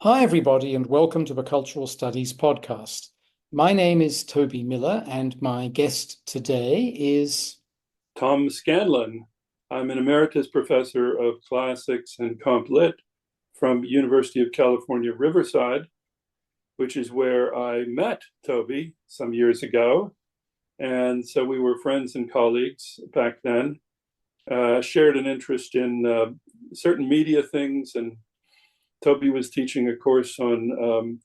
Hi, everybody, and welcome to the Cultural Studies podcast. My name is Toby Miller, and my guest today is. Tom Scanlon. I'm an emeritus professor of classics and comp lit from University of California, Riverside, which is where I met Toby some years ago. And so we were friends and colleagues back then, shared an interest in certain media things. And Toby was teaching a course on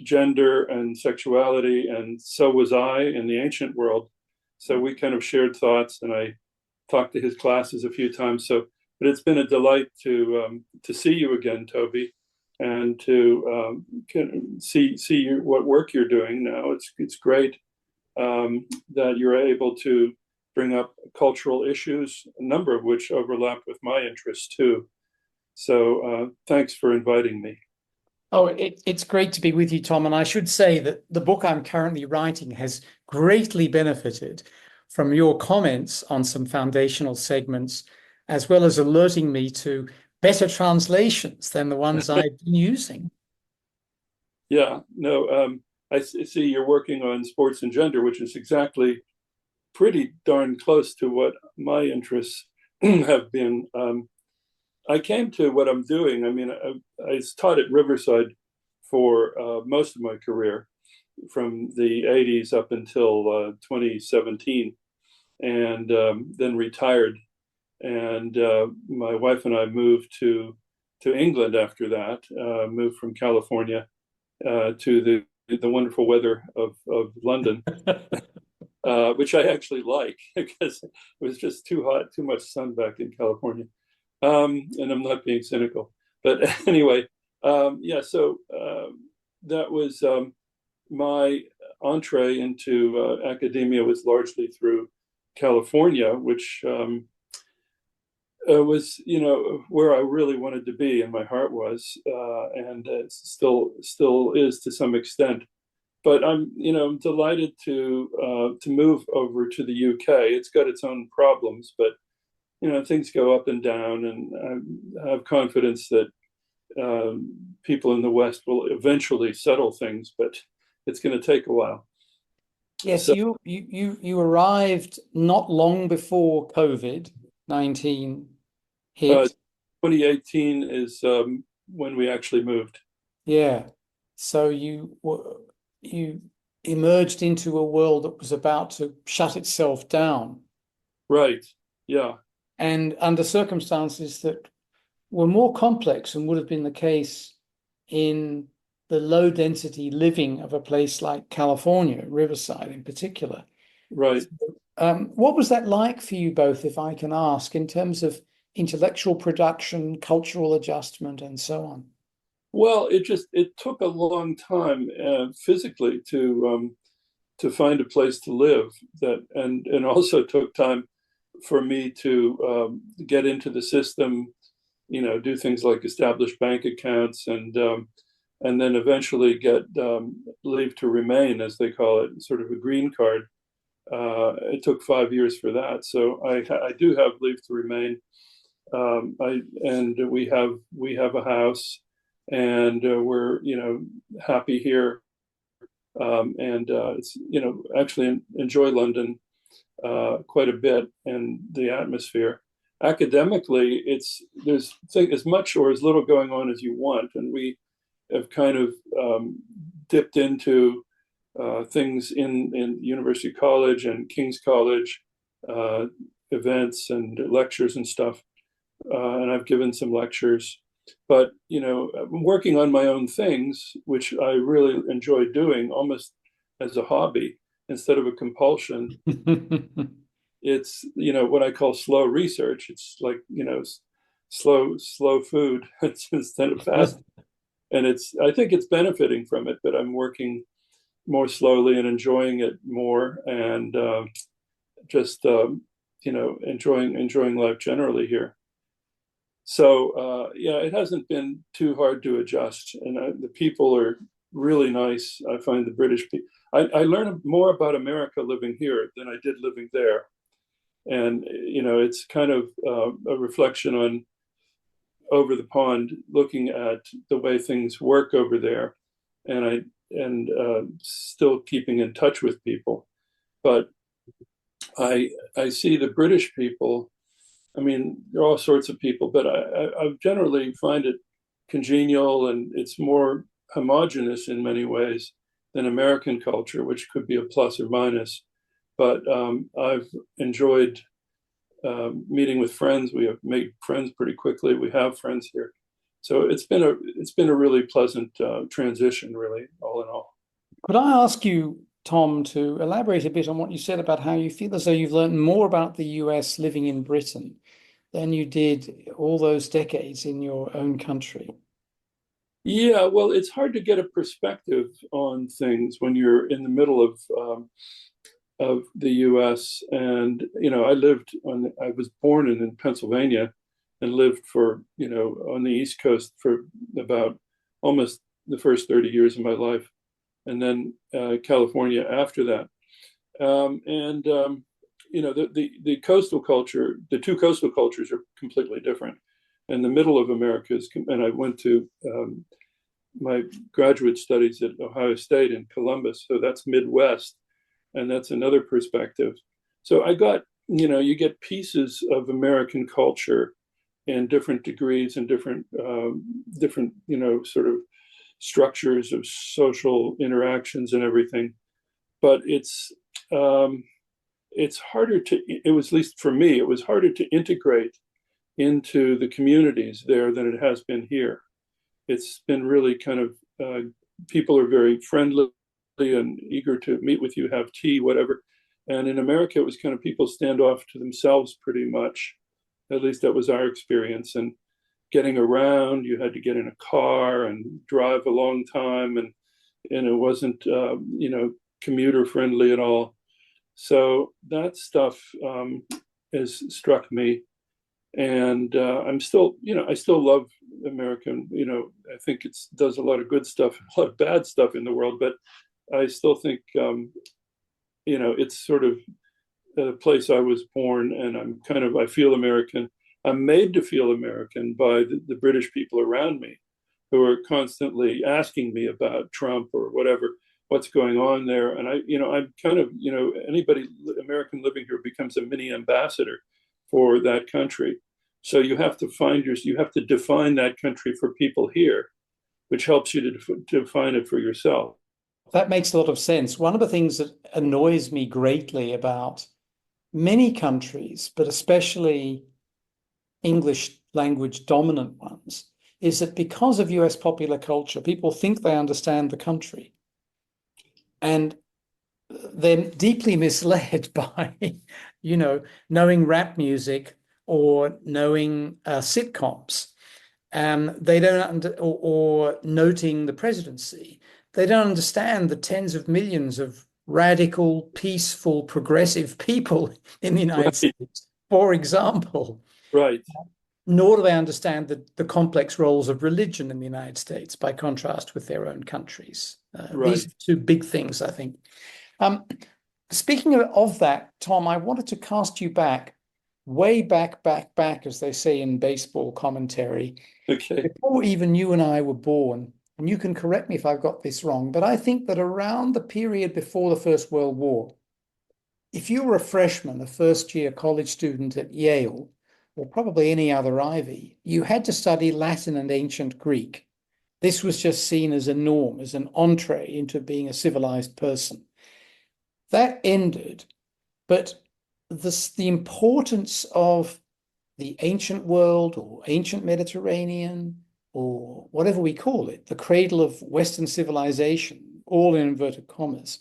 gender and sexuality, and so was I in the ancient world. So we kind of shared thoughts, and I talked to his classes a few times. But it's been a delight to see you again, Toby, and to see what work you're doing now. It's great that you're able to bring up cultural issues, a number of which overlap with my interests too. So thanks for inviting me. It's great to be with you, Tom. And I should say that the book I'm currently writing has greatly benefited from your comments on some foundational segments, as well as alerting me to better translations than the ones I've been using. Yeah, no, I see you're working on sports and gender, which is exactly pretty darn close to what my interests have been. I came to what I'm doing. I mean, I taught at Riverside for most of my career, from the 80s up until 2017, and then retired. And my wife and I moved to England after that, moved from California to the wonderful weather of London, which I actually like because it was just too hot, too much sun back in California. And I'm not being cynical, but anyway, yeah. So that was my entree into academia was largely through California, which was where I really wanted to be, and my heart was, and it still is to some extent. But I'm delighted to move over to the UK. It's got its own problems, but things go up and down, and I have confidence that people in the West will eventually settle things, but it's going to take a while. Yes, So you arrived not long before COVID-19 uh, hit. 2018 is when we actually moved. Yeah. So you emerged into a world that was about to shut itself down, Right. Yeah. and under circumstances that were more complex than would have been the case in the low density living of a place like California, Riverside in particular. Right. What was that like for you both, if I can ask, in terms of intellectual production, cultural adjustment, and so on? Well, it took a long time physically to find a place to live, that and also took time for me to get into the system, do things like establish bank accounts, and then eventually get leave to remain, as they call it, sort of a green card. It took 5 years for that, so I do have leave to remain. And we have a house, and we're happy here, and it's actually enjoy London quite a bit, and the atmosphere. Academically, there's as much or as little going on as you want, and we have kind of dipped into things in University College and King's College, events and lectures and stuff. And I've given some lectures, but I'm working on my own things, which I really enjoy doing, almost as a hobby instead of a compulsion. It's what I call slow research. It's like slow food instead of fast, and I think it's benefiting from it. But I'm working more slowly and enjoying it more, and just enjoying life generally here. So yeah, it hasn't been too hard to adjust, and the people are really nice. I find the British people. I learned more about America living here than I did living there, and it's kind of a reflection on over the pond, looking at the way things work over there, and still keeping in touch with people. But I see the British people. I mean, there are all sorts of people, but I generally find it congenial, and it's more homogenous in many ways than American culture, which could be a plus or minus. But I've enjoyed meeting with friends. We have made friends pretty quickly. We have friends here, so it's been a really pleasant transition, really, all in all. Could I ask you, Tom, to elaborate a bit on what you said about how you feel as though you've learned more about the US living in Britain than you did all those decades in your own country? Yeah, well, it's hard to get a perspective on things when you're in the middle of the U.S. And I was born in Pennsylvania and lived for on the East Coast for about almost the first 30 years of my life, and then California after that. The coastal culture, the two coastal cultures are completely different. And the middle of America and I went to my graduate studies at Ohio State in Columbus, so that's Midwest, and that's another perspective. So I got, you get pieces of American culture in different degrees and different, sort of structures of social interactions and everything. But it's harder to, it was, at least for me, it was harder to integrate into the communities there than it has been here. It's been really kind of, people are very friendly and eager to meet with you, have tea, whatever. And in America, it was kind of people stand off to themselves pretty much. At least that was our experience. And getting around, you had to get in a car and drive a long time, and it wasn't, commuter friendly at all. So that stuff has struck me, and I'm still, I still love American. I think it does a lot of good stuff, a lot of bad stuff in the world, but I still think, it's sort of a place I was born, and I feel American. I'm made to feel American by the British people around me, who are constantly asking me about Trump or whatever, what's going on there. And I'm kind of, anybody American living here becomes a mini ambassador for that country. So you have to define that country for people here, which helps you to define it for yourself. That makes a lot of sense. One of the things that annoys me greatly about many countries, but especially English language dominant ones, is that because of US popular culture, people think they understand the country. And they're deeply misled by, knowing rap music or knowing sitcoms. They don't, or noting the presidency. They don't understand the tens of millions of radical, peaceful, progressive people in the United States, for example. Right. Nor do they understand the complex roles of religion in the United States, by contrast with their own countries. Right. These are two big things, I think. Speaking of that, Tom, I wanted to cast you back, way back, as they say in baseball commentary, Okay. before even you and I were born. And you can correct me if I've got this wrong, but I think that around the period before the First World War, if you were a freshman, a first-year college student at Yale, or probably any other Ivy, you had to study Latin and ancient Greek. This was just seen as a norm, as an entree into being a civilized person. That ended, but the importance of the ancient world or ancient Mediterranean or whatever we call it, the cradle of Western civilization, all in inverted commas,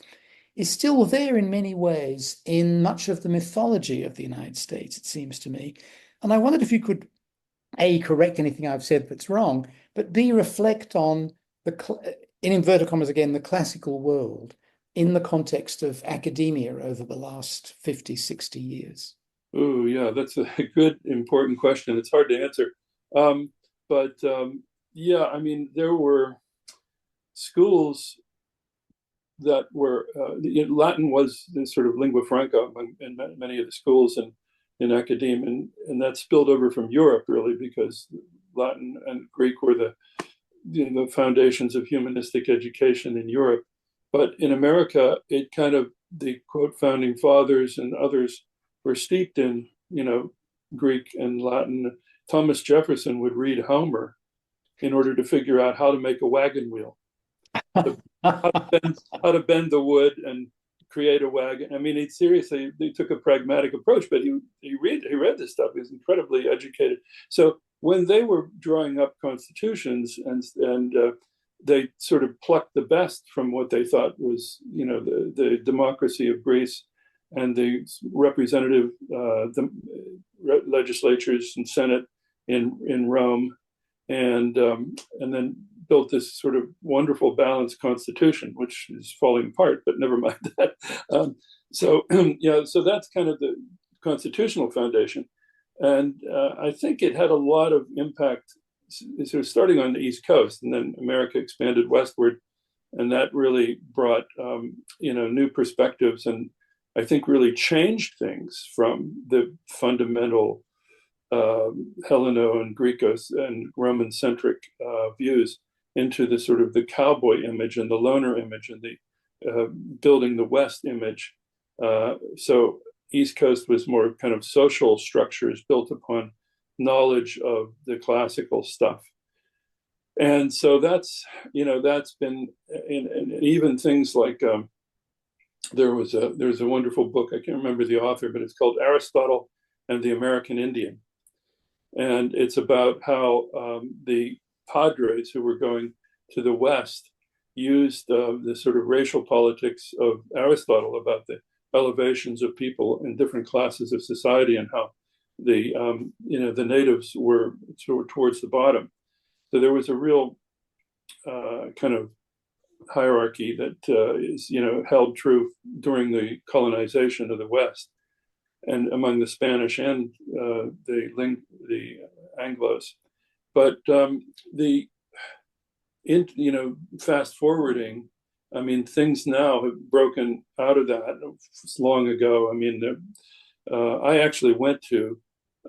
is still there in many ways in much of the mythology of the United States, it seems to me. And I wondered if you could, A, correct anything I've said that's wrong, but B, reflect on in inverted commas again, the classical world in the context of academia over the last 50, 60 years. Oh, yeah, that's a good, important question. It's hard to answer. Yeah, I mean, there were schools that were, Latin was the sort of lingua franca in many of the schools and in academia, and that spilled over from Europe, really, because Latin and Greek were the foundations of humanistic education in Europe. But in America, it kind of, the quote founding fathers and others were steeped in, Greek and Latin. Thomas Jefferson would read Homer in order to figure out how to make a wagon wheel, how to bend the wood and create a wagon. I mean, he took a pragmatic approach, but he read this stuff. He was incredibly educated. So when they were drawing up constitutions and they sort of plucked the best from what they thought was, the democracy of Greece and the representative legislatures and Senate in Rome, and then built this sort of wonderful balanced constitution, which is falling apart, but never mind that. So that's kind of the constitutional foundation. And I think it had a lot of impact, sort of starting on the East Coast, and then America expanded westward. And that really brought, new perspectives, and I think really changed things from the fundamental Helleno and Grecos and Roman-centric views into the sort of the cowboy image and the loner image and the building the West image. So East Coast was more kind of social structures built upon knowledge of the classical stuff. And so that's been, and even things like, there's a wonderful book, I can't remember the author, but it's called Aristotle and the American Indian. And it's about how the Padres who were going to the West used the sort of racial politics of Aristotle about the elevations of people in different classes of society, and how the natives were towards the bottom. So there was a real kind of hierarchy that is held true during the colonization of the West, and among the Spanish and the Anglos. But fast forwarding, I mean, things now have broken out of that long ago. I mean, I actually went to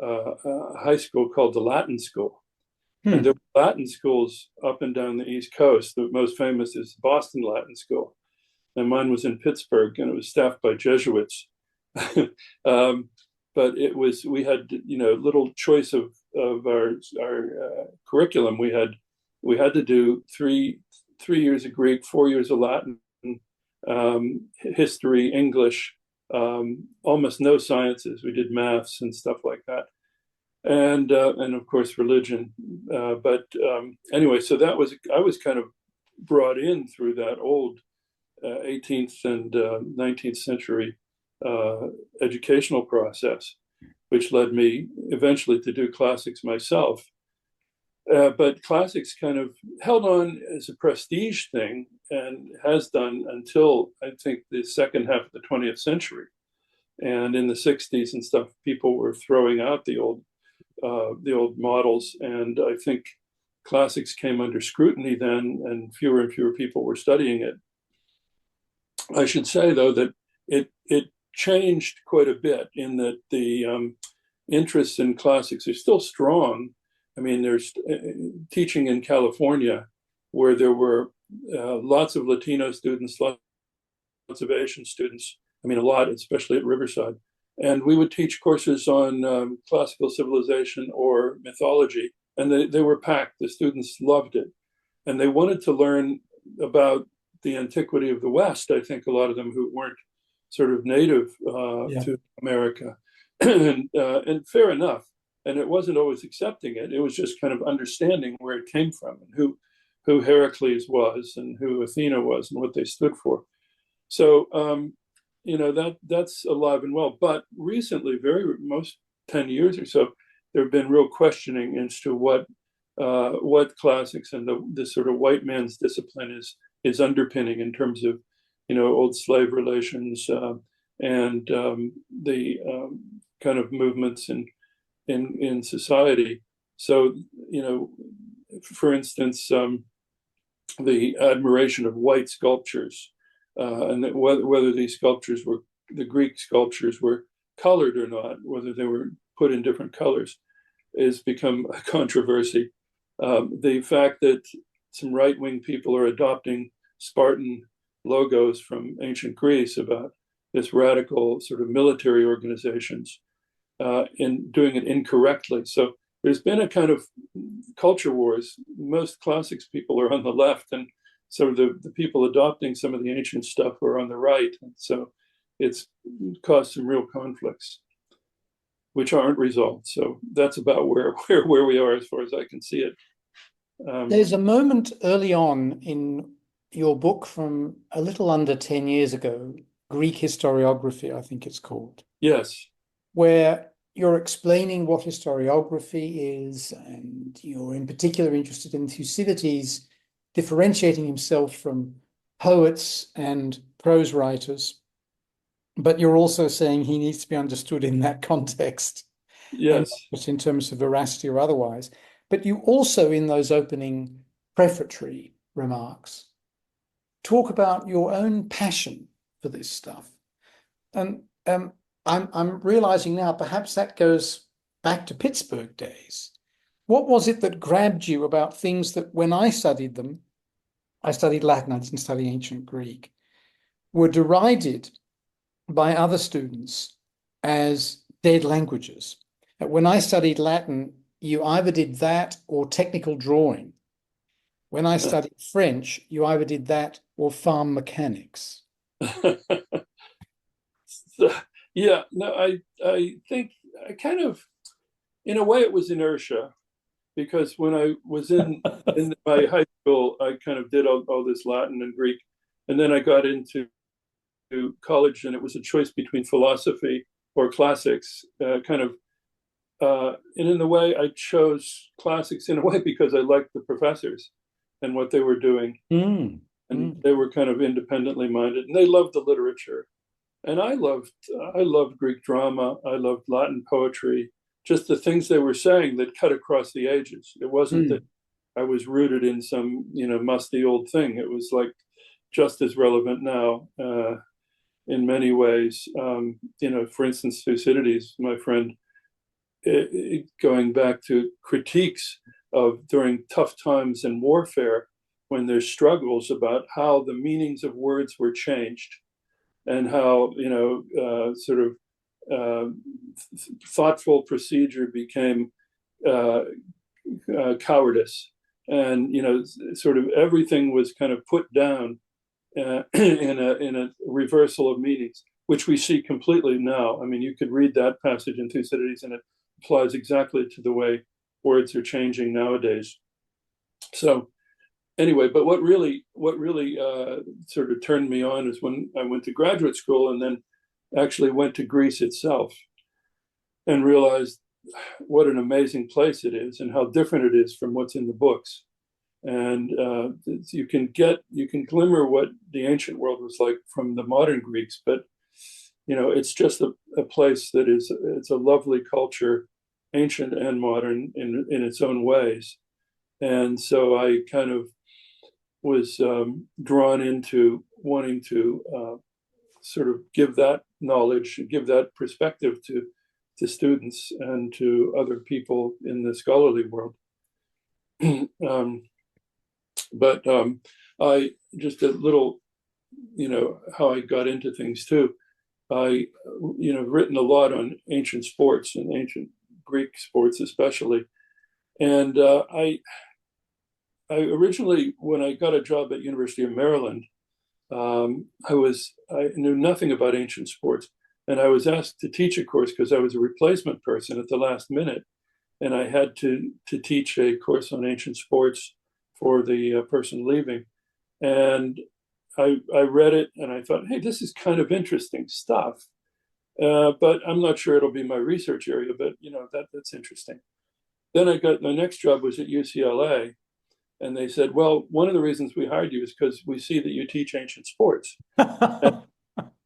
a high school called the Latin School. And there were Latin schools up and down the East Coast. The most famous is Boston Latin School. And mine was in Pittsburgh, and it was staffed by Jesuits. But we had little choice of our curriculum. We had to do three years of Greek, 4 years of Latin, history, English, almost no sciences. We did maths and stuff like that, and of course religion. But anyway, so I was kind of brought in through that old 18th and 19th century educational process, which led me eventually to do classics myself. But classics kind of held on as a prestige thing, and has done until I think the second half of the 20th century. And in the 60s and stuff, people were throwing out the old models, and I think classics came under scrutiny then, and fewer people were studying it. I should say, though, that it changed quite a bit, in that the interests in classics are still strong. I mean, there's teaching in California where there were lots of Latino students, lots of Asian students. I mean, a lot, especially at Riverside. And we would teach courses on classical civilization or mythology, and they were packed. The students loved it. And they wanted to learn about the antiquity of the West, I think, a lot of them who weren't sort of native to America. And fair enough. And it wasn't always accepting it. It was just kind of understanding where it came from, and who Heracles was, and who Athena was, and what they stood for. So, that's alive and well. But recently, most 10 years or so, there have been real questioning as to what classics and the sort of white man's discipline is underpinning, in terms of, old slave relations and the kind of movements in society. So, for instance, the admiration of white sculptures, and that whether these sculptures the Greek sculptures were colored or not, whether they were put in different colors, has become a controversy. The fact that some right-wing people are adopting Spartan logos from ancient Greece about this radical sort of military organizations in doing it incorrectly. So there's been a kind of culture wars. Most classics people are on the left, and so the people adopting some of the ancient stuff are on the right. And so it's caused some real conflicts, which aren't resolved. So that's about where we are as far as I can see it. There's a moment early on in your book from a little under 10 years ago, Greek historiography, I think it's called. Yes. Where you're explaining what historiography is, and you're in particular interested in Thucydides differentiating himself from poets and prose writers. But you're also saying he needs to be understood in that context, and Yes. not just in terms of veracity or otherwise. But you also, in those opening prefatory remarks, talk about your own passion for this stuff. And I'm realizing now, perhaps that goes back to Pittsburgh days. What was it that grabbed you about things that when I studied them, I studied Latin, I didn't study ancient Greek, were derided by other students as dead languages? When I studied Latin, you either did that or technical drawing. When I studied French, you either did that or farm mechanics. So, yeah, no, I think I kind of, in a way, it was inertia, because when I was in my high school, I kind of did all this Latin and Greek, and then I got into college, and it was a choice between philosophy or classics, and in the way I chose classics in a way because I liked the professors and what they were doing, and they were kind of independently minded, and they loved the literature. And I loved Greek drama. I loved Latin poetry, just the things they were saying that cut across the ages. It wasn't that I was rooted in some, musty old thing. It was like just as relevant now in many ways. For instance, Thucydides, my friend, going back to critiques of during tough times in warfare, when there's struggles about how the meanings of words were changed, and how sort of thoughtful procedure became cowardice, and sort of everything was kind of put down in a reversal of meanings, which we see completely now. I mean, you could read that passage in Thucydides, and it applies exactly to the way words are changing nowadays. So anyway, but what really sort of turned me on is when I went to graduate school, and then actually went to Greece itself, and realized what an amazing place it is, and how different it is from what's in the books. And you can glimmer what the ancient world was like from the modern Greeks, but it's just a place that it's a lovely culture, ancient and modern in its own ways. And so I kind of was drawn into wanting to sort of give that knowledge, give that perspective to students and to other people in the scholarly world. But I just a little, how I got into things too. I, written a lot on ancient sports and ancient Greek sports especially, and I originally, when I got a job at University of Maryland, I knew nothing about ancient sports, and I was asked to teach a course because I was a replacement person at the last minute, and I had to teach a course on ancient sports for the person leaving. And I read it, and I thought, hey, this is kind of interesting stuff, but I'm not sure it'll be my research area, but that's interesting. Then I got my next job was at UCLA, and they said, well, one of the reasons we hired you is because we see that you teach ancient sports.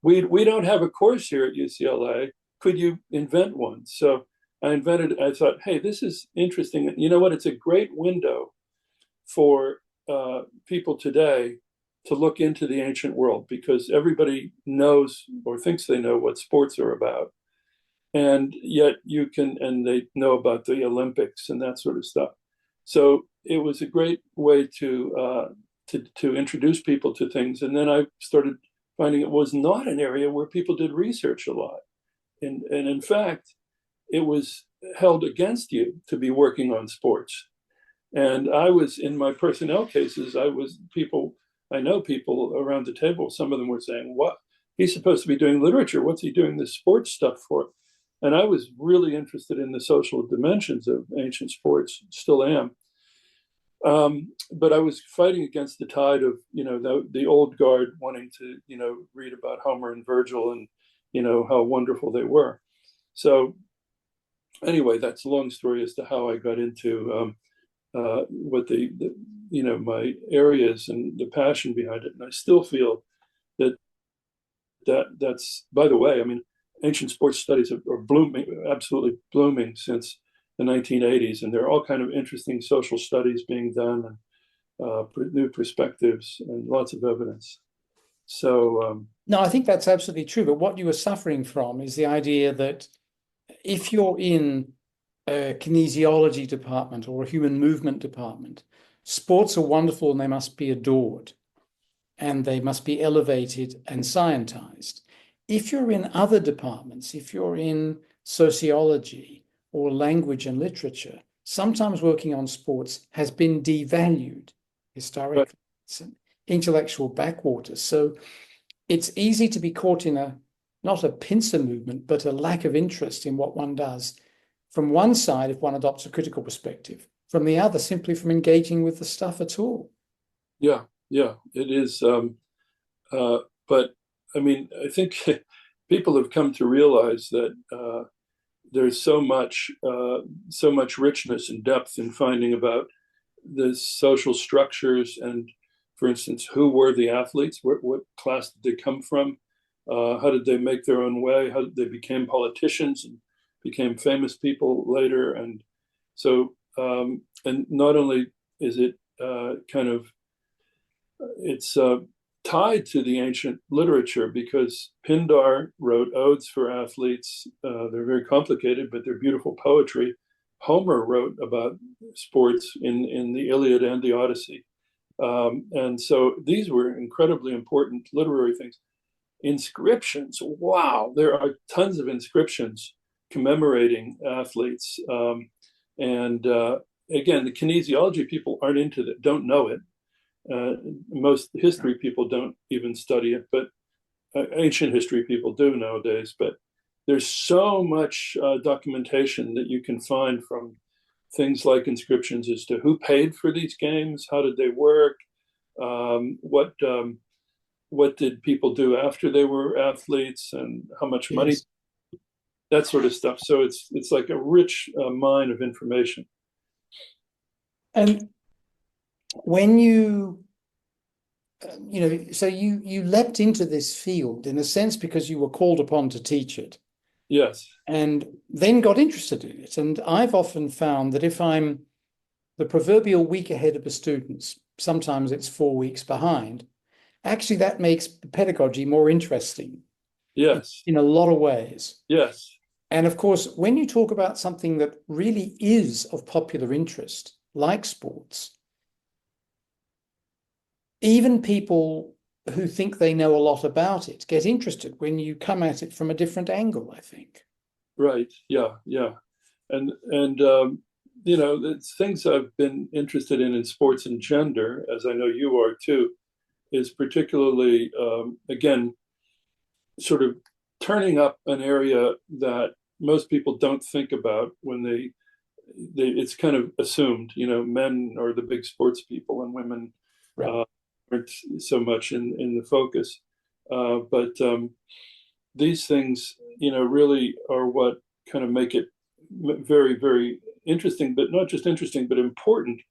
we don't have a course here at UCLA. Could you invent one? So I thought, hey, this is interesting. You know what? It's a great window for people today to look into the ancient world, because everybody knows or thinks they know what sports are about. And yet and they know about the Olympics and that sort of stuff. So it was a great way to introduce people to things. And then I started finding it was not an area where people did research a lot. And in fact, it was held against you to be working on sports. And I was in my personnel cases, I know people around the table, some of them were saying, what? He's supposed to be doing literature. What's he doing this sports stuff for? And I was really interested in the social dimensions of ancient sports, still am. But I was fighting against the tide of, the old guard wanting to, read about Homer and Virgil and, how wonderful they were. So anyway, that's a long story as to how I got into what my areas and the passion behind it. And I still feel that that's, by the way, I mean, ancient sports studies are blooming, absolutely blooming since the 1980s, and there are all kind of interesting social studies being done, and new perspectives and lots of evidence. So No, I think that's absolutely true. But what you were suffering from is the idea that if you're in a kinesiology department or a human movement department, sports are wonderful and they must be adored and they must be elevated and scientized. If you're in other departments, if you're in sociology or language and literature, sometimes working on sports has been devalued historically. It's an intellectual backwater. So it's easy to be caught in not a pincer movement, but a lack of interest in what one does. From one side, if one adopts a critical perspective, from the other, simply from engaging with the stuff at all. yeah, it is. But I mean, I think people have come to realize that there's so much richness and depth in finding about the social structures and, for instance, who were the athletes? What class did they come from? How did they make their own way? How did they become politicians and became famous people later? And so, and not only is it it's tied to the ancient literature because Pindar wrote odes for athletes. They're very complicated, but they're beautiful poetry. Homer wrote about sports in the Iliad and the Odyssey. And so these were incredibly important literary things. Inscriptions, wow, there are tons of inscriptions commemorating athletes. And again, the kinesiology people aren't into that, don't know it. Most history people don't even study it, but ancient history people do nowadays. But there's so much documentation that you can find from things like inscriptions as to who paid for these games, how did they work, what did people do after they were athletes, and how much money, Yes. that sort of stuff. So it's like a rich mine of information. And when so you leapt into this field in a sense because you were called upon to teach it Yes. and then got interested in it. And I've often found that if I'm the proverbial week ahead of the students, sometimes it's 4 weeks behind, actually that makes pedagogy more interesting Yes. in a lot of ways. Yes. And of course, when you talk about something that really is of popular interest, like sports, even people who think they know a lot about it get interested when you come at it from a different angle, I think. Right. Yeah. And the things I've been interested in sports and gender, as I know you are too, is particularly again sort of turning up an area that most people don't think about when it's kind of assumed, men are the big sports people and women Right. aren't so much in the focus. But these things, really are what kind of make it very, very interesting, but not just interesting, but important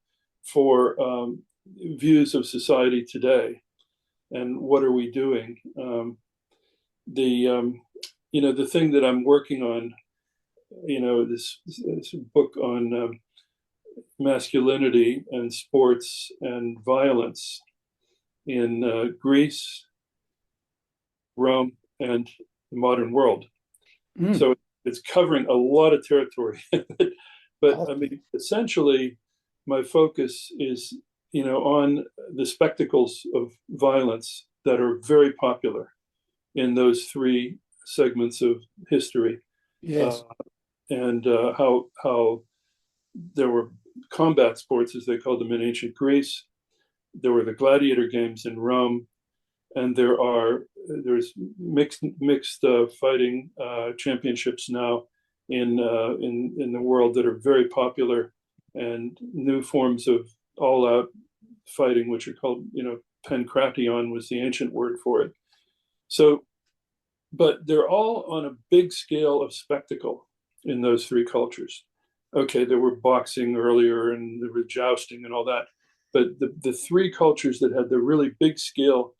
for views of society today. And what are we doing? The thing that I'm working on, this book on masculinity and sports and violence in Greece, Rome, and the modern world. Mm. So it's covering a lot of territory. but I mean, essentially, my focus is, on the spectacles of violence that are very popular in those three segments of history. Yes. And how there were combat sports, as they called them in ancient Greece. There were the gladiator games in Rome, and there's mixed fighting championships now in the world that are very popular, and new forms of all out fighting, which are called, pankration was the ancient word for it. So, but they're all on a big scale of spectacle in those three cultures. Okay, there were boxing earlier and there was jousting and all that, but the three cultures that had the really big scale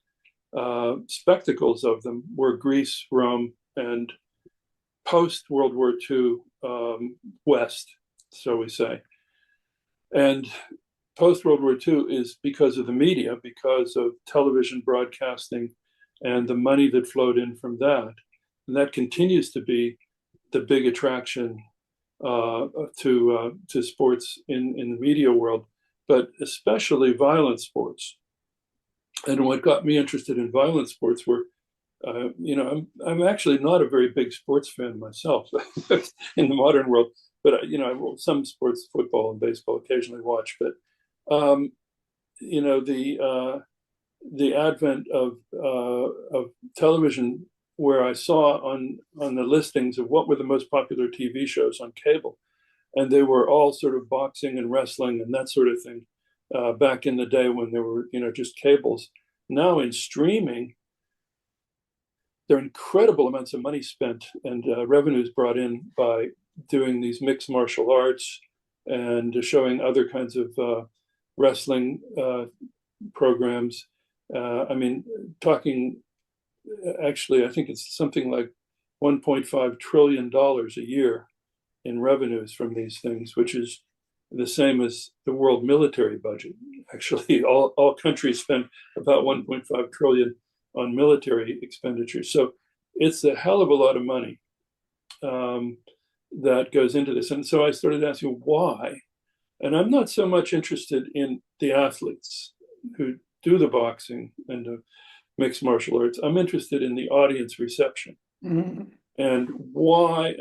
spectacles of them were Greece, Rome, and post World War II West, so we say. And post World War II is because of the media, because of television broadcasting and the money that flowed in from that. And that continues to be the big attraction to sports in the media world, but especially violent sports. And what got me interested in violent sports were, I'm actually not a very big sports fan myself in the modern world, but some sports, football and baseball, occasionally watch. But the advent of television, where I saw on the listings of what were the most popular TV shows on cable, and they were all sort of boxing and wrestling and that sort of thing back in the day when there were just cables. Now in streaming, there are incredible amounts of money spent and revenues brought in by doing these mixed martial arts and showing other kinds of wrestling programs. Actually, I think it's something like $1.5 trillion a year in revenues from these things, which is the same as the world military budget. Actually, all countries spend about 1.5 trillion on military expenditures. So it's a hell of a lot of money that goes into this. And so I started asking why. And I'm not so much interested in the athletes who do the boxing and the mixed martial arts. I'm interested in the audience reception. Mm-hmm. And why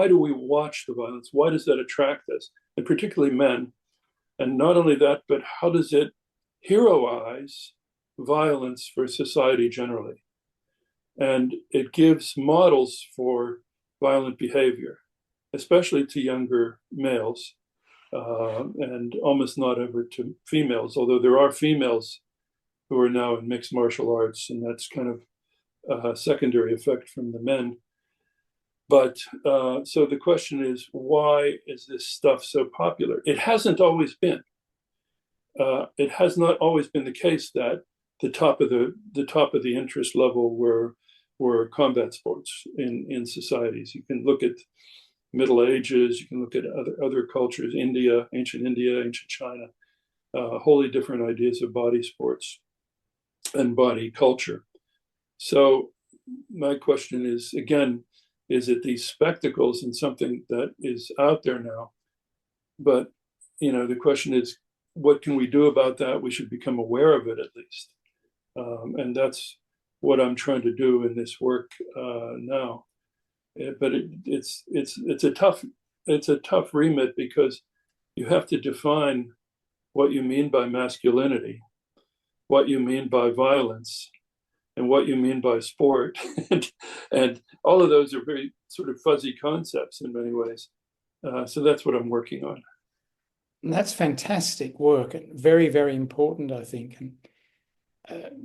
do we watch the violence? Why does that attract us? And particularly men. And not only that, but how does it heroize violence for society generally? And it gives models for violent behavior, especially to younger males, and almost not ever to females, although there are females who are now in mixed martial arts, and that's kind of a secondary effect from the men. But so the question is, why is this stuff so popular? It hasn't always been. It has not always been the case that the top of the interest level were combat sports in societies. You can look at Middle Ages. You can look at other cultures, ancient China, wholly different ideas of body sports and body culture. So my question is, again, is it these spectacles and something that is out there now? But, the question is, what can we do about that? We should become aware of it at least. And that's what I'm trying to do in this work now. But it's a tough remit, because you have to define what you mean by masculinity, what you mean by violence, and what you mean by sport. and all of those are very sort of fuzzy concepts in many ways. So that's what I'm working on. And that's fantastic work and very, very important, I think. And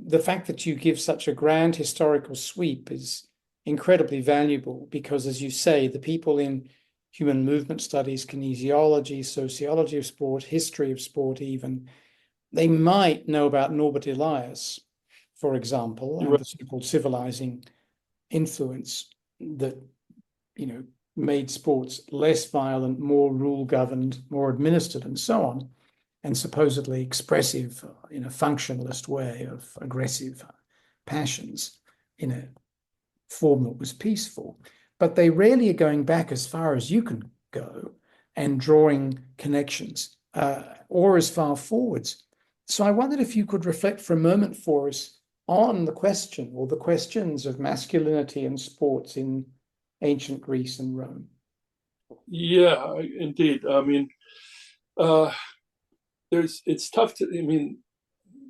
the fact that you give such a grand historical sweep is incredibly valuable, because, as you say, the people in human movement studies, kinesiology, sociology of sport, history of sport even, they might know about Norbert Elias, for example, and the so-called civilizing influence that, made sports less violent, more rule-governed, more administered, and so on, and supposedly expressive in a functionalist way of aggressive passions in a form that was peaceful. But they rarely are going back as far as you can go and drawing connections or as far forwards. So I wondered if you could reflect for a moment for us on the question or the questions of masculinity and sports in ancient Greece and Rome. Yeah, indeed. I mean, uh, it's tough to. I mean,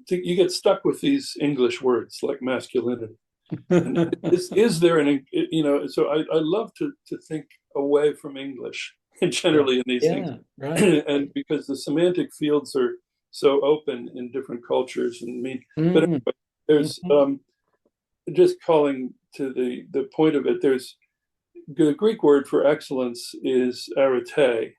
you get stuck with these English words like masculinity. And is there an, so I love to think away from English generally in these things. Yeah, right. And because the semantic fields are so open in different cultures. And I mean, but Mm, anyway, there's mhm. just calling to the point of it, there's the Greek word for excellence is arete,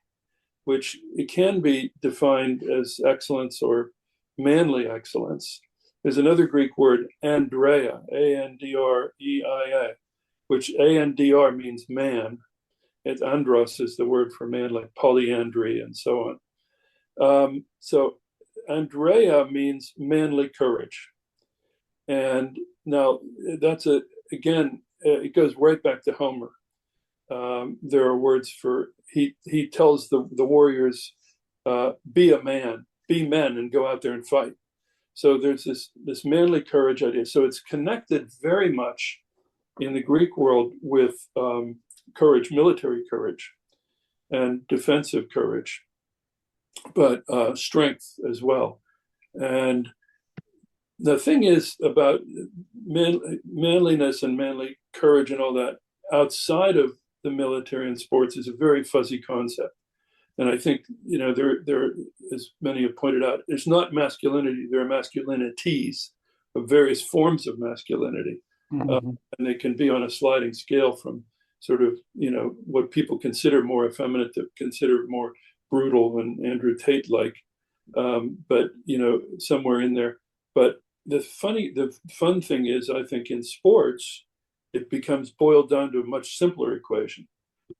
which it can be defined as excellence or manly excellence. There's another Greek word, andreia, Andreia, which Andr means man. It's andros is the word for man, like polyandry and so on. So Andreia means manly courage. And now that's again, it goes right back to Homer. There are words for, he tells the warriors, be a man, be men and go out there and fight. So there's this manly courage idea. So it's connected very much in the Greek world with courage, military courage, and defensive courage, but strength as well. And the thing is about manliness and manly courage and all that outside of the military and sports is a very fuzzy concept. And I think, there, as many have pointed out, it's not masculinity, there are masculinities of various forms of masculinity. Mhm. And they can be on a sliding scale from sort of, what people consider more effeminate to consider more brutal and Andrew Tate like, but, somewhere in there. But the fun thing is, I think in sports, it becomes boiled down to a much simpler equation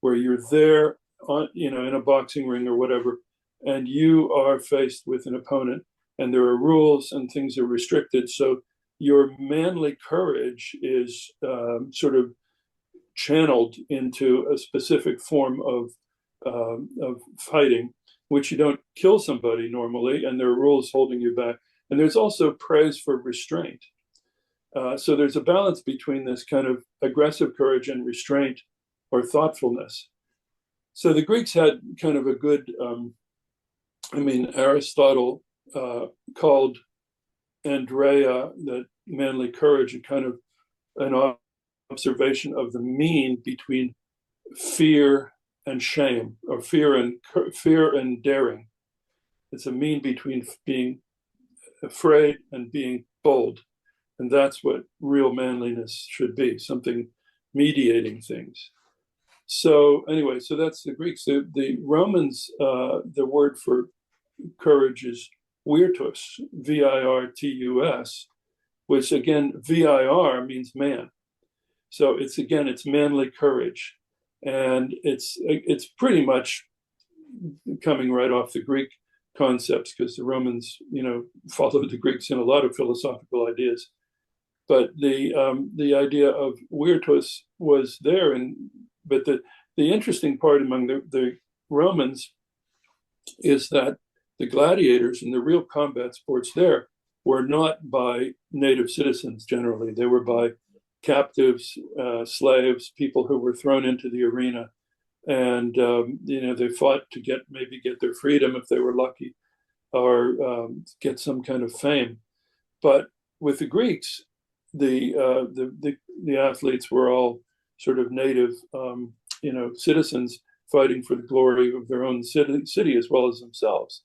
where you're there on, in a boxing ring or whatever, and you are faced with an opponent, and there are rules and things are restricted. So your manly courage is sort of channeled into a specific form of fighting, which you don't kill somebody normally, and there are rules holding you back. And there's also praise for restraint. So there's a balance between this kind of aggressive courage and restraint or thoughtfulness. So the Greeks had kind of a good, Aristotle called Andreia, that manly courage, and kind of an observation of the mean between fear and shame, or fear and daring. It's a mean between being afraid and being bold. And that's what real manliness should be, something mediating things. So anyway, so that's the Greeks. The Romans, the word for courage is virtus, virtus, which again, vir means man. So it's manly courage, and it's pretty much coming right off the Greek concepts, because the Romans, followed the Greeks in a lot of philosophical ideas. But the idea of virtus was there, but the interesting part among the Romans is that the gladiators and the real combat sports there were not by native citizens generally. They were by captives, slaves, people who were thrown into the arena. And, they fought to get their freedom if they were lucky, or get some kind of fame. But with the Greeks, the athletes were all sort of native, citizens fighting for the glory of their own city as well as themselves.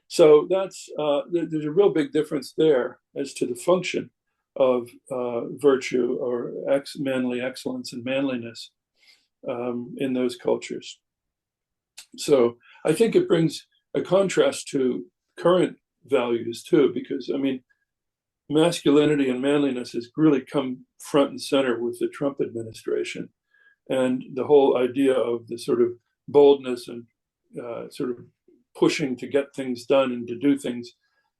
So that's there's a real big difference there as to the function of virtue or manly excellence and manliness in those cultures. So I think it brings a contrast to current values too, because masculinity and manliness has really come front and center with the Trump administration, and the whole idea of the sort of boldness and sort of pushing to get things done and to do things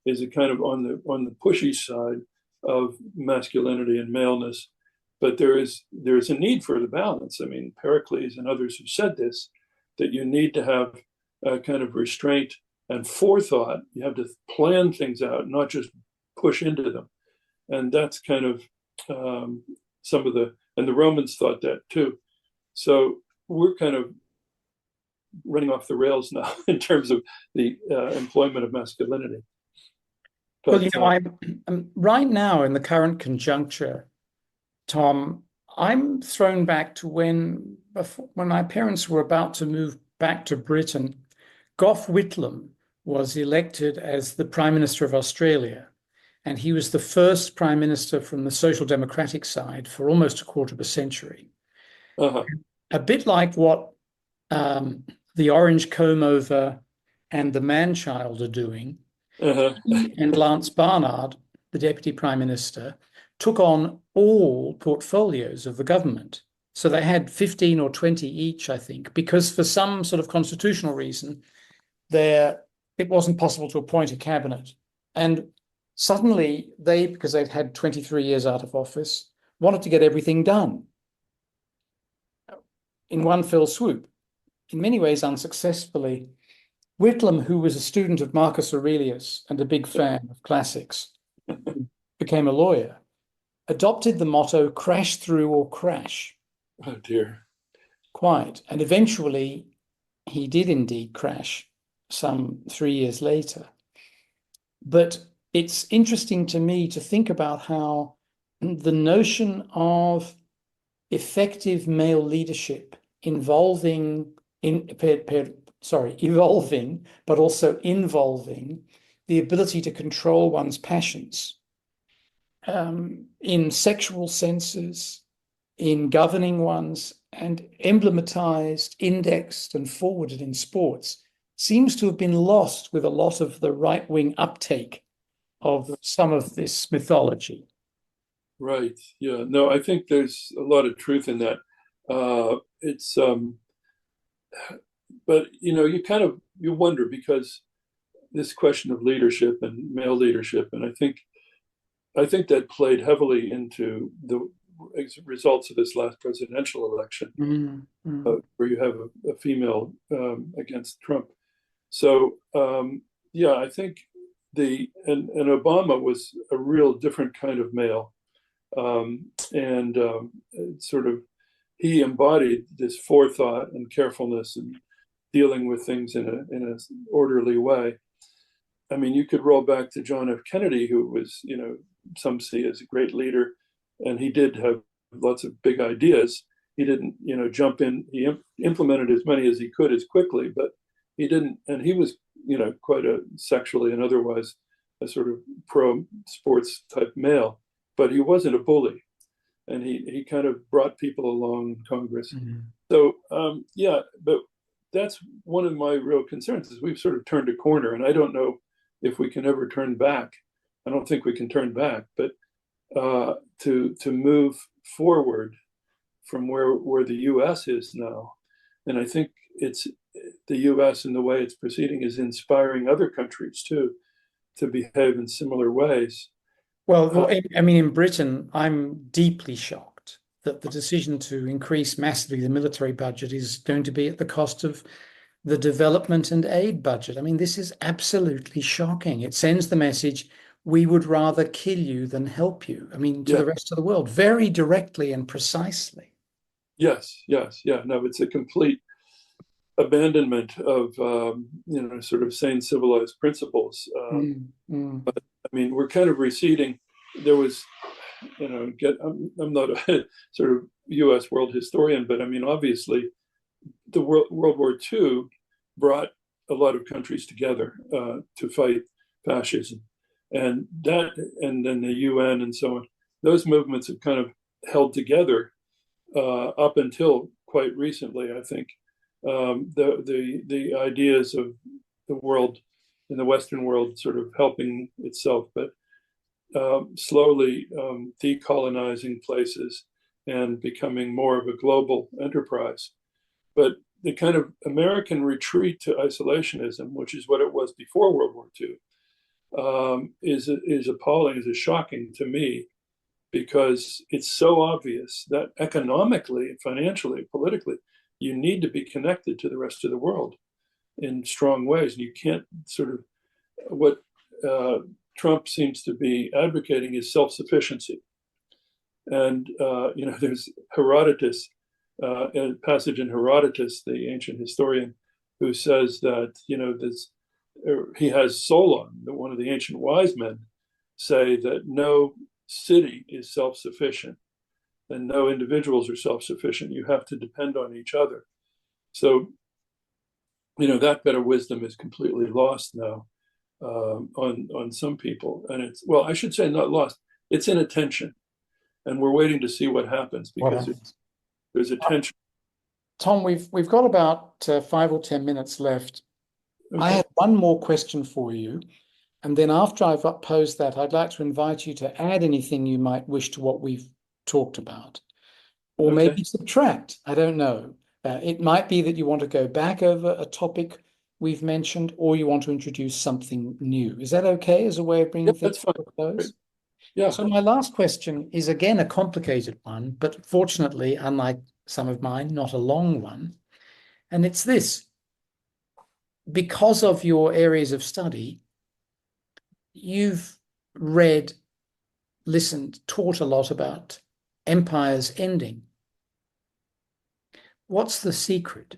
is a kind of on the pushy side of masculinity and maleness. But there's a need for the balance. I mean, Pericles and others have said this, that you need to have a kind of restraint and forethought. You have to plan things out, not just push into them. And that's kind of some of and the Romans thought that too. So we're kind of running off the rails now in terms of the employment of masculinity. Well, But I'm right now in the current conjuncture, Tom, I'm thrown back to when my parents were about to move back to Britain. Gough Whitlam was elected as the Prime Minister of Australia, and he was the first Prime Minister from the Social Democratic side for almost a quarter of a century. uh-huh, A bit like what the Orange Comb Over and the Man-Child are doing. uh-huh. He and Lance Barnard, the Deputy Prime Minister, took on all portfolios of the government. So they had 15 or 20 each, I think, because for some sort of constitutional reason, it wasn't possible to appoint a cabinet. And suddenly because they'd had 23 years out of office, wanted to get everything done in one fell swoop, in many ways unsuccessfully. Whitlam, who was a student of Marcus Aurelius and a big fan of classics, became a lawyer, adopted the motto crash through or crash. Oh dear. Quite. And eventually he did indeed crash some 3 years later. But it's interesting to me to think about how the notion of effective male leadership evolving, but also involving the ability to control one's passions in sexual senses, in governing one's, and emblematized, indexed, and forwarded in sports seems to have been lost with a lot of the right-wing uptake of some of this mythology. Right. Yeah. No, I think there's a lot of truth in that. It's but you wonder, because this question of leadership and male leadership, and I think that played heavily into the results of this last presidential election, where you have a female against Trump. So yeah, I think and Obama was a real different kind of male, and sort of he embodied this forethought and carefulness and dealing with things in an orderly way. I mean, you could roll back to John F. Kennedy, who was, some see as a great leader, and he did have lots of big ideas. He didn't, jump in. He implemented as many as he could as quickly, but he didn't. And he was, quite a sexually and otherwise a sort of pro sports type male, but he wasn't a bully, and he kind of brought people along in Congress. Mm-hmm. So yeah, but that's one of my real concerns, is we've sort of turned a corner, and I don't know if we can ever turn back. I don't think we can turn back, but to move forward from where the U.S. is now, and I think it's the U.S. and the way it's proceeding is inspiring other countries too to behave in similar ways. Well, I mean, in Britain, I'm deeply shocked that the decision to increase massively the military budget is going to be at the cost of the development and aid budget. I mean, this is absolutely shocking. It sends the message, we would rather kill you than help you. I mean, to the rest of the world, very directly and precisely. Yes. No, it's a complete abandonment of, sort of sane civilized principles. But I mean, we're kind of receding. There was, I'm not a sort of U.S. world historian, but I mean, obviously, the World War II brought a lot of countries together to fight fascism, and then the UN and so on. Those movements have kind of held together up until quite recently, I think. The ideas of the world, in the Western world, sort of helping itself, but slowly decolonizing places and becoming more of a global enterprise. But the kind of American retreat to isolationism, which is what it was before World War II, is appalling, is shocking to me, because it's so obvious that economically, financially, politically, you need to be connected to the rest of the world. in strong ways. And you can't sort of, what Trump seems to be advocating is self-sufficiency. And, there's Herodotus, a passage in Herodotus, the ancient historian, who says that, he has Solon, one of the ancient wise men, say that no city is self-sufficient and no individuals are self-sufficient. You have to depend on each other. So, that better wisdom is completely lost now on some people. And it's, well, I should say not lost, it's in attention. And we're waiting to see what happens because there's a tension. Tom, we've got about 5 or 10 minutes left. Okay. I had one more question for you. And then after I've posed that, I'd like to invite you to add anything you might wish to what we've talked about, or Okay. maybe subtract. I don't know. It might be that you want to go back over a topic we've mentioned, or you want to introduce something new. Is that okay as a way of bringing things to a close? Yeah. So my last question is again a complicated one, but fortunately, unlike some of mine, not a long one. And it's this. Because of your areas of study, you've read, listened, taught a lot about empires ending. What's the secret?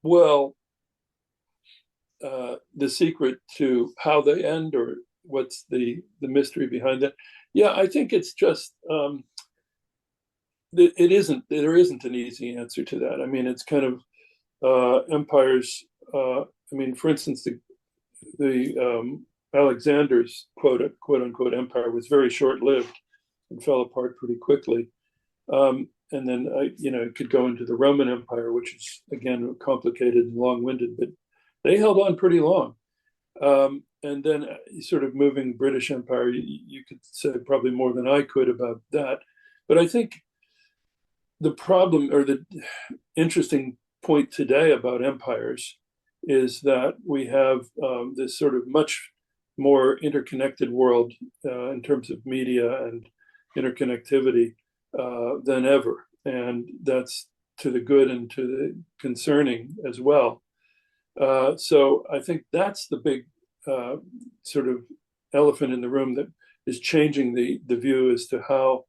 Well, the secret to how they end, or what's the mystery behind that? Yeah, I think it's just there isn't an easy answer to that. I mean, it's kind of empires. For instance, the Alexander's quote unquote empire was very short lived and fell apart pretty quickly. And then it could go into the Roman Empire, which is again complicated and long-winded, but they held on pretty long. And then sort of moving British Empire, you could say probably more than I could about that. But I think the problem, or the interesting point today about empires, is that we have this sort of much more interconnected world in terms of media and interconnectivity than ever. And that's to the good and to the concerning as well. So I think that's the big sort of elephant in the room that is changing the view as to how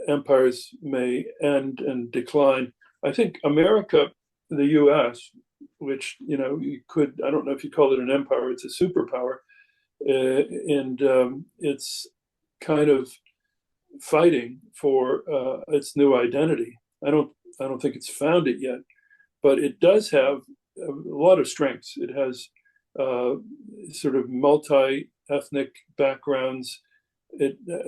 empires may end and decline. I think America, the US, which, you could, I don't know if you call it an empire, it's a superpower. And it's kind of fighting for its new identity. I don't think it's found it yet, but it does have a lot of strengths. It has sort of multi-ethnic backgrounds.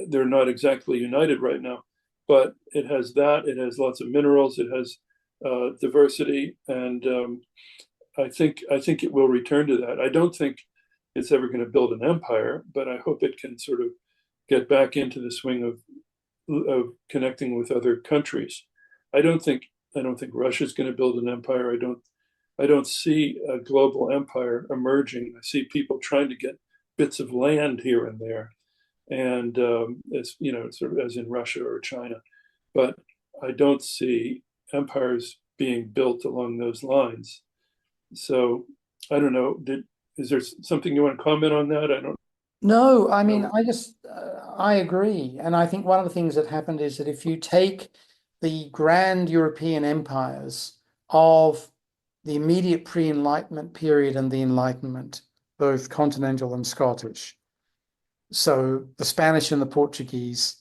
They're not exactly united right now, but it has that. It has lots of minerals. It has diversity, and I think it will return to that. I don't think it's ever going to build an empire, but I hope it can sort of get back into the swing of connecting with other countries. I don't think Russia's going to build an empire. I don't see a global empire emerging. I see people trying to get bits of land here and there, and it's sort of as in Russia or China, but I don't see empires being built along those lines. So I don't know. Is there something you want to comment on that? I don't. No, I mean, I agree. And I think one of the things that happened is that if you take the grand European empires of the immediate pre-Enlightenment period and the Enlightenment, both continental and Scottish, so the Spanish and the Portuguese,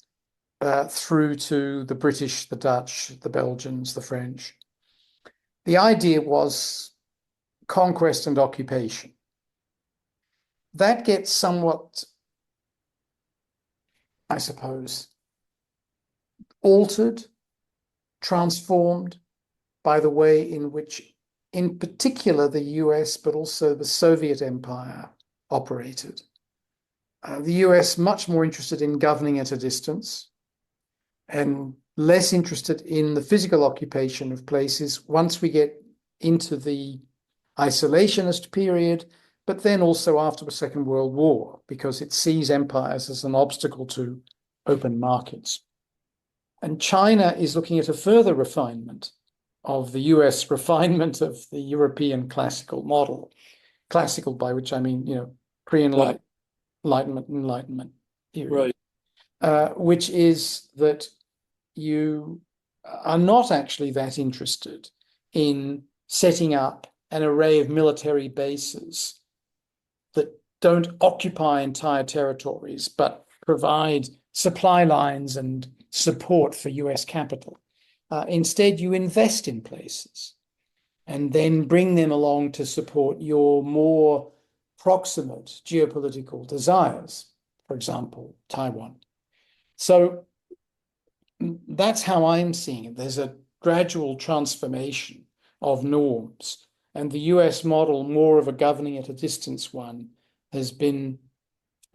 through to the British, the Dutch, the Belgians, the French, the idea was conquest and occupation. That gets somewhat, I suppose, altered, transformed by the way in which, in particular, the US, but also the Soviet Empire operated. The US much more interested in governing at a distance and less interested in the physical occupation of places once we get into the isolationist period, but then also after the Second World War, because it sees empires as an obstacle to open markets. And China is looking at a further refinement of the US refinement of the European classical model. Classical, by which I mean, Right, pre-Enlightenment period, right. which is that you are not actually that interested in setting up an array of military bases that don't occupy entire territories, but provide supply lines and support for US capital. Instead, you invest in places and then bring them along to support your more proximate geopolitical desires, for example, Taiwan. So that's how I'm seeing it. There's a gradual transformation of norms, and the US model, more of a governing at a distance one, has been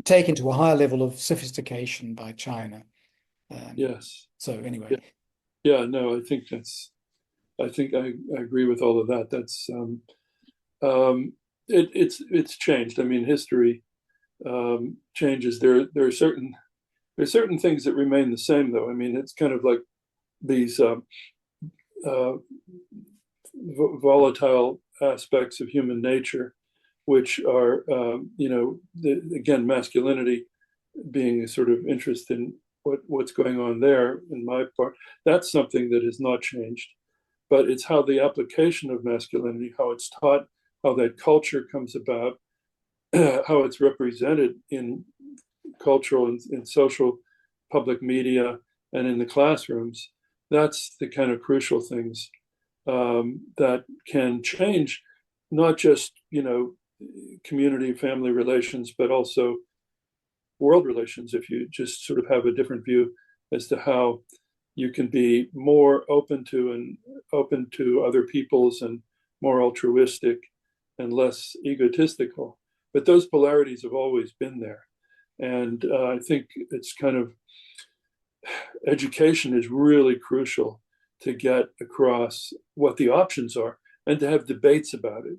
taken to a higher level of sophistication by China. Yes. So anyway, Yeah. Yeah. No, I think I agree with all of that. It's changed. I mean, history changes. There's certain things that remain the same, though. I mean, it's kind of like these uh, volatile aspects of human nature, which are, again, masculinity being a sort of interest in what's going on there. In my part, that's something that has not changed, but it's how the application of masculinity, how it's taught, how that culture comes about, how it's represented in cultural and social public media and in the classrooms. That's the kind of crucial things that can change not just community family relations, but also world relations, if you just sort of have a different view as to how you can be more open to other peoples and more altruistic and less egotistical. But those polarities have always been there. And I think it's kind of education is really crucial to get across what the options are and to have debates about it.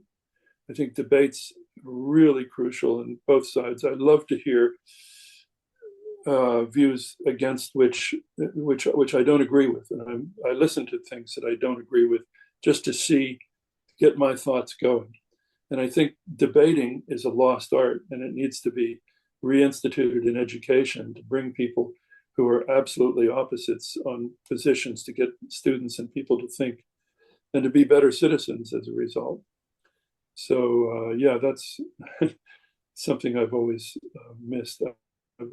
I think debates are really crucial on both sides. I'd love to hear views against which I don't agree with, and I listen to things that I don't agree with just to get my thoughts going. And I think debating is a lost art, and it needs to be reinstituted in education to bring people who are absolutely opposites on positions to get students and people to think and to be better citizens as a result. So yeah, that's something I've always missed. it's a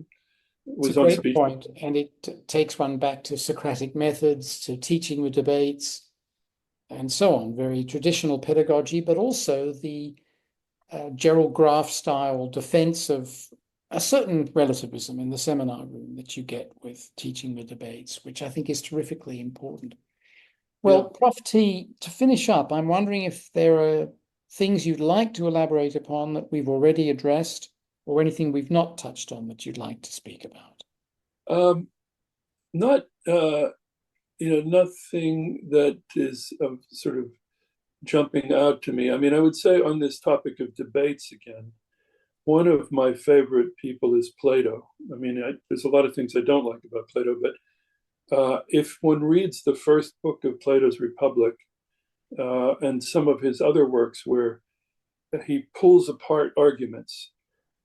Was on great speech. point, and it takes one back to Socratic methods, to teaching the debates, and so on. Very traditional pedagogy, but also the Gerald Graff style defense of a certain relativism in the seminar room that you get with teaching the debates, which I think is terrifically important. Yeah. Well, Prof T, to finish up, I'm wondering if there are things you'd like to elaborate upon that we've already addressed, or anything we've not touched on that you'd like to speak about. Not nothing that is sort of jumping out to me. I mean, I would say on this topic of debates again, one of my favorite people is Plato. I mean, there's a lot of things I don't like about Plato, but if one reads the first book of Plato's Republic and some of his other works where he pulls apart arguments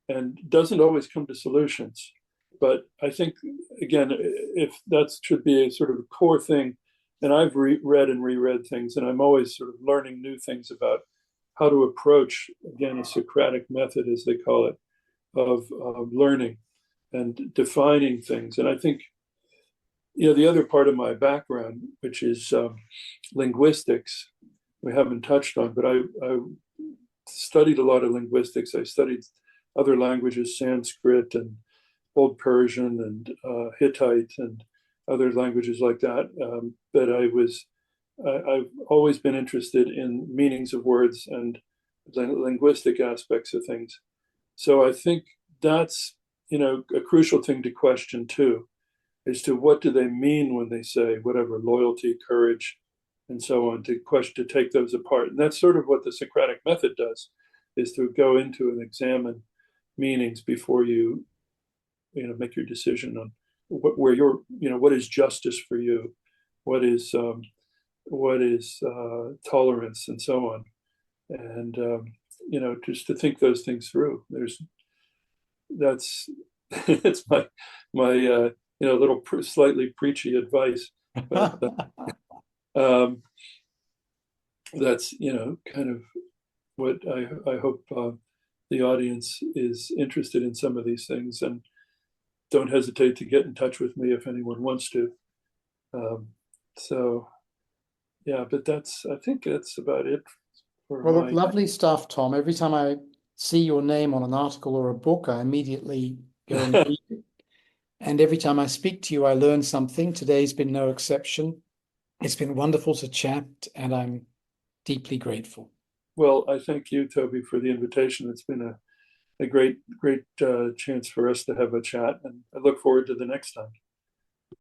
and doesn't always come to solutions. But I think, again, if that should be a sort of core thing, and I've read and reread things, and I'm always sort of learning new things about how to approach, again, a Socratic method, as they call it, of learning and defining things. And I think, the other part of my background, which is linguistics, we haven't touched on, but I studied a lot of linguistics. I studied other languages, Sanskrit and Old Persian and Hittite and other languages like that. But I've always been interested in meanings of words and linguistic aspects of things. So I think that's a crucial thing to question too, as to what do they mean when they say whatever, loyalty, courage, and so on, to take those apart. And that's sort of what the Socratic method does, is to go into and examine meanings before you make your decision on where you're, what is justice for you, what is tolerance, and so on. And just to think those things through. That's it's my little slightly preachy advice, but um, that's kind of what I hope the audience is interested in some of these things, and don't hesitate to get in touch with me if anyone wants to. Um, so yeah, but I think that's about it for Well, look, my. lovely stuff, Tom. Every time I see your name on an article or a book, I immediately go and read it. And every time I speak to you, I learn something. Today's been no exception. It's been wonderful to chat, and I'm deeply grateful. Well, I thank you, Toby, for the invitation. It's been a great chance for us to have a chat, and I look forward to the next time.